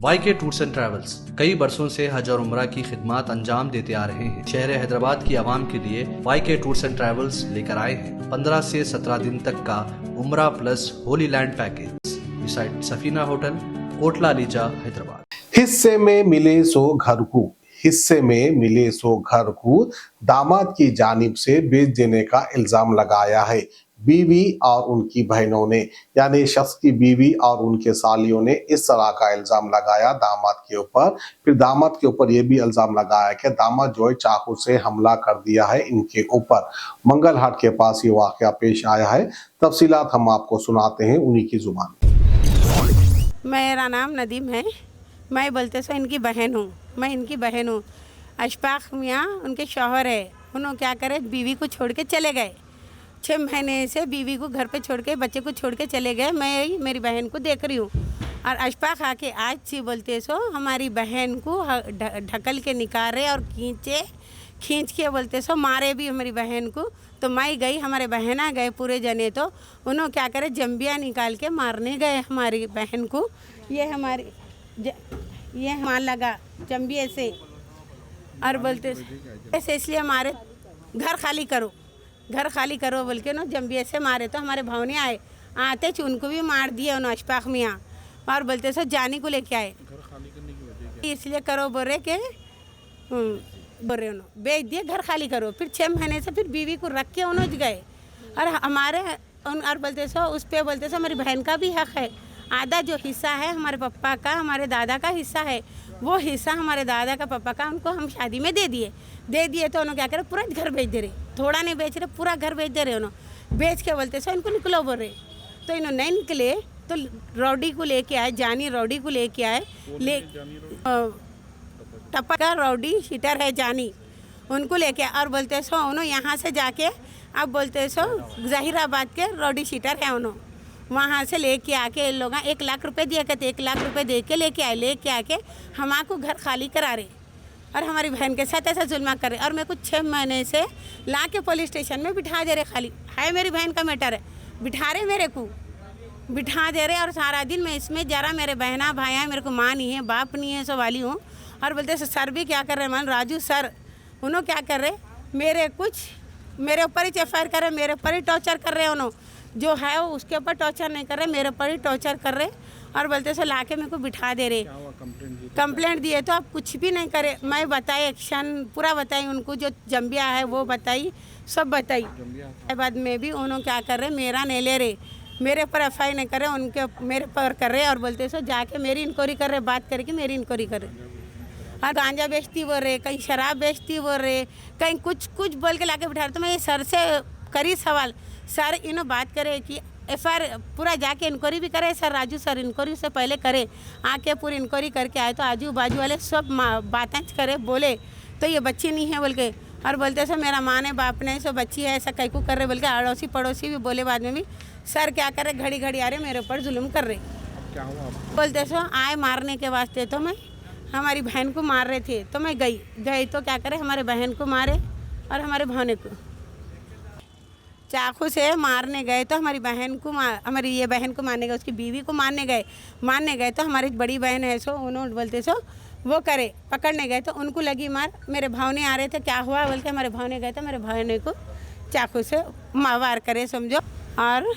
YK tours and travels कई बरसों से हज और उम्रा की खिदमत अंजाम देते आ रहे हैं। शहर हैदराबाद की आवाम के लिए YK टूर्स एंड ट्रैवल्स लेकर आए हैं 15 से 17 दिन तक का उम्रा plus Holi land package beside Safina hotel, Kotla ELISA, Hyderabad. हिस्से में मिले सो घर को दामाद की जानिब से बेच देने का इल्जाम लगाया है बीवी और उनकी बहनों ने, यानी शख्स की बीवी और उनके सालियों ने इस तरह का इल्जाम लगाया दामाद के ऊपर। फिर दामाद के ऊपर यह भी इल्जाम लगाया कि दामाद जो है चाकू से हमला कर दिया है इनके ऊपर। मंगलहाट के पास ये वाकया पेश आया है। तफसीलात हम आपको सुनाते हैं उन्हीं की जुबान। मेरा नाम नदीम है। मैं बोलते सो इनकी बहन हूँ। मैं इनकी बहन हूँ। अशफाक मियाँ उनके शौहर है। उन्होंने क्या करे, बीवी को छोड़ के चले गए। 6 महीने से बीवी को घर पे छोड़ के, बच्चे को छोड़ के चले गए। मैं मेरी बहन को देख रही हूँ। और अशफाक आके आज सी बोलते सो हमारी बहन को ढकल के निकाले और खींच के बोलते सो मारे भी हमारी बहन को। तो मैं गई, हमारे बहना गए पूरे जने। तो उन्होंने क्या करे, जंबिया निकाल के मारने गए हमारी बहन को। ये मार लगा जंबिया से और बोलते ऐसे इसलिए हमारे घर खाली करो बोल के ना जंबिया से मारे। तो हमारे भावने आते उनको भी मार दिए उन्होंने अशफाक मियाँ। और बोलते सो जानी को लेके आए, इसलिए करो बोल रहे के बोल रहे उन्होंने बेच दिए, घर खाली करो। फिर 6 महीने से फिर बीवी को रख के उन्होंने गए। और हमारे और बोलते सो उस पर बोलते सो हमारी बहन का भी हक है। आधा जो हिस्सा है हमारे पापा का, हमारे दादा का हिस्सा है, वो हिस्सा हमारे दादा का पापा का उनको हम शादी में दे दिए। तो उन्होंने क्या करे, पूरा घर बेच दे रहे। थोड़ा नहीं बेच रहे, पूरा घर बेच दे रहे। उन्होंने बेच के बोलते सो इनको निकलो बोल रहे। तो इन्होंने नहीं निकले तो रौडी को लेके आए, जानी रौडी को लेके आए। टप्पा का रौडी शीटर है जानी, उनको लेके और बोलते सो उन्होंने यहाँ से जाके अब बोलते सो जहीराबाद के रौडी शीटर है। उन्होंने वहाँ से लेके आके लोग 1 लाख रुपए दिया कहते, 1 लाख रुपए दे के लेके आके हमारे घर खाली करा रहे और हमारी बहन के साथ ऐसा जुल्मा कर रहे। और मैं कुछ 6 महीने से ला के पुलिस स्टेशन में बिठा दे रहे। खाली है मेरी बहन का मैटर है, बिठा रहे मेरे को, बिठा दे रहे। और सारा दिन मैं इसमें जरा मेरे बहना भाई हैं, मेरे को माँ नहीं है, बाप नहीं है, सो वाली हूँ। और बोलते सर भी क्या कर रहे हैं, मान राजू सर उन्होंने क्या कर रहे, मेरे ऊपर ही FIR कर रहे, मेरे ऊपर ही टॉर्चर कर रहे। उन्होंने जो है वो उसके ऊपर टॉर्चर नहीं कर रहे, मेरे ऊपर ही टॉर्चर कर रहे। और बोलते सो लाके मेरे को बिठा दे रहे। कंप्लेंट दिए तो आप कुछ भी नहीं करे। मैं बताई, एक्शन पूरा बताई उनको, जो जंबिया है वो बताई, सब बताई। बाद में भी उन्होंने क्या कर रहे, मेरा नहीं ले रहे, मेरे पर FIR नहीं कर रहे, उनके मेरे पर कर रहे। और बोलते सो जाके मेरी इंक्वायरी कर रहे, बात करके मेरी इंक्वायरी कर रहे। और गांजा बेचती बोल रहे, कहीं शराब बेचती बोल रहे, कहीं कुछ बोल के लाके बिठा रहे। तो मैं ये सर से करी सवाल, सर इन्हों बात करे कि FIR पूरा जाके इंक्वायरी भी करे। सर राजू सर इंक्वायरी से पहले करे, आके पूरी इंक्वायरी करके आए। तो आजू बाजू वाले सब बातें करे, बोले तो ये बच्ची नहीं है बोल के। और बोलते सर मेरा माँ ने बाप ने सो बच्ची है, ऐसा कहीं को कर रहे बोल के। अड़ोसी पड़ोसी भी बोले बाद में भी। सर क्या करे, घड़ी आ रहे मेरे ऊपर जुल्म कर रहे। क्या हुआ? बोलते सो आए मारने के वास्ते। तो मैं हमारी बहन को मार रहे थे, तो मैं गई तो क्या करे, हमारे बहन को मारे और हमारे भाने को चाकू से मारने गए। तो हमारी बहन को हमारी ये बहन को मारने गए, उसकी बीवी को मारने गए। तो हमारी बड़ी बहन है सो उन्होंने बोलते सो वो करे, पकड़ने गए तो उनको लगी मार। मेरे भावने आ रहे थे, क्या हुआ बोल के हमारे भावने गए तो मेरे भावने को चाकू से वार करे समझो। और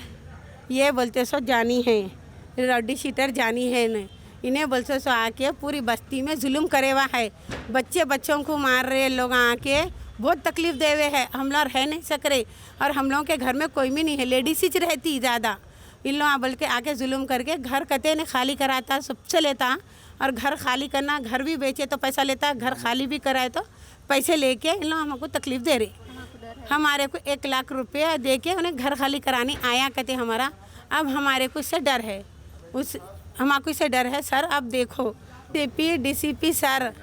ये बोलते सो जानी है, रौडी शीटर जानी है, इन्हें बोलते सो आके पूरी बस्ती में जुल्म करे हुआ है। बच्चों को मार रहे लोग, आके बहुत तकलीफ दे हुए हैं। हम लोग रह नहीं सक रहे और हम लोगों के घर में कोई भी नहीं है, लेडीज ही रहती ज़्यादा। इन लोग बोल के आके जुल्म करके घर कते ने खाली कराता, सबसे लेता। और घर खाली करना, घर भी बेचे तो पैसा लेता, घर खाली भी कराए तो पैसे लेके इन लोग हमको तकलीफ दे रहे। हमारे को 1 लाख रुपये दे के उन्हें घर खाली कराने आया कहते हमारा। अब हमारे को इससे डर है, हमारे इससे डर है। सर अब देखो DCP sir,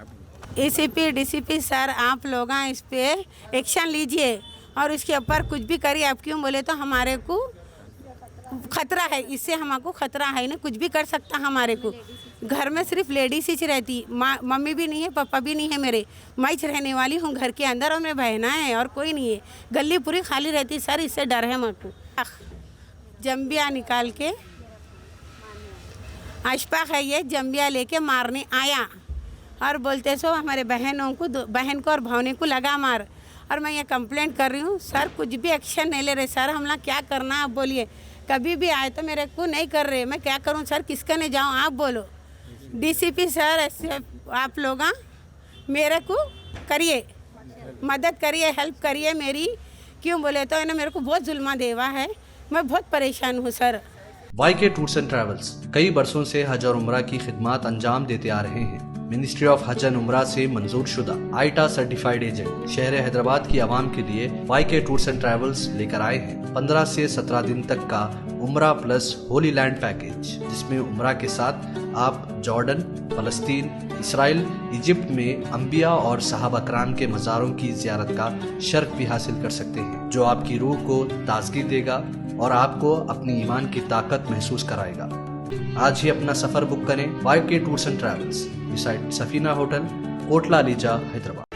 ACP DCP sir, आप लोग इस पर एक्शन लीजिए और इसके ऊपर कुछ भी करिए। आप क्यों बोले तो हमारे को खतरा है, इससे हमको खतरा है ना, कुछ भी कर सकता हमारे को। घर में सिर्फ लेडीज ही रहती, मम्मी भी नहीं है, पापा भी नहीं है मेरे, मैं ही रहने वाली हूँ घर के अंदर और मेरे बहना है और कोई नहीं है। गली पूरी खाली रहती। सर इससे डर है मेरे को। जंबिया निकाल के अशफाक है ये जंबिया लेके मारने आया और बोलते सो हमारे बहनों को बहन को और भावने को लगा मार। और मैं ये कंप्लेंट कर रही हूँ सर, कुछ भी एक्शन नहीं ले रहे सर। हम लोग क्या करना आप बोलिए, कभी भी आए तो मेरे को नहीं कर रहे, मैं क्या करूँ सर, किसका नहीं जाऊँ आप बोलो। डीसीपी सर ऐसे आप लोग मेरे को करिए, मदद करिए, हेल्प करिए मेरी। क्यों बोले तो इन्हें मेरे को बहुत जुल्मा देवा है, मैं बहुत परेशान हूँ सर। वाईके टूर्स एंड ट्रैवल्स कई बरसों से हज और उम्रा की खिदमत अंजाम देते आ रहे हैं। मिनिस्ट्री ऑफ हज एंड उम्रा से मंजूर शुदा आईटा सर्टिफाइड एजेंट शहर हैदराबाद की आवाम के लिए वाईके टूर्स एंड ट्रैवल्स लेकर आए हैं 15 से 17 दिन तक का उम्रा प्लस होली लैंड पैकेज, जिसमें उम्रा के साथ आप जॉर्डन, फलस्तीन, इसराइल, इजिप्ट में अंबिया और सहाबा कराम के मज़ारों की ज़ियारत का शर्फ भी हासिल कर सकते हैं, जो आपकी रूह को ताजगी देगा और आपको अपनी ईमान की ताकत महसूस कराएगा। आज ही अपना सफर बुक करें YK tours and travels, beside Safina hotel, Kotla Alijah, Hyderabad.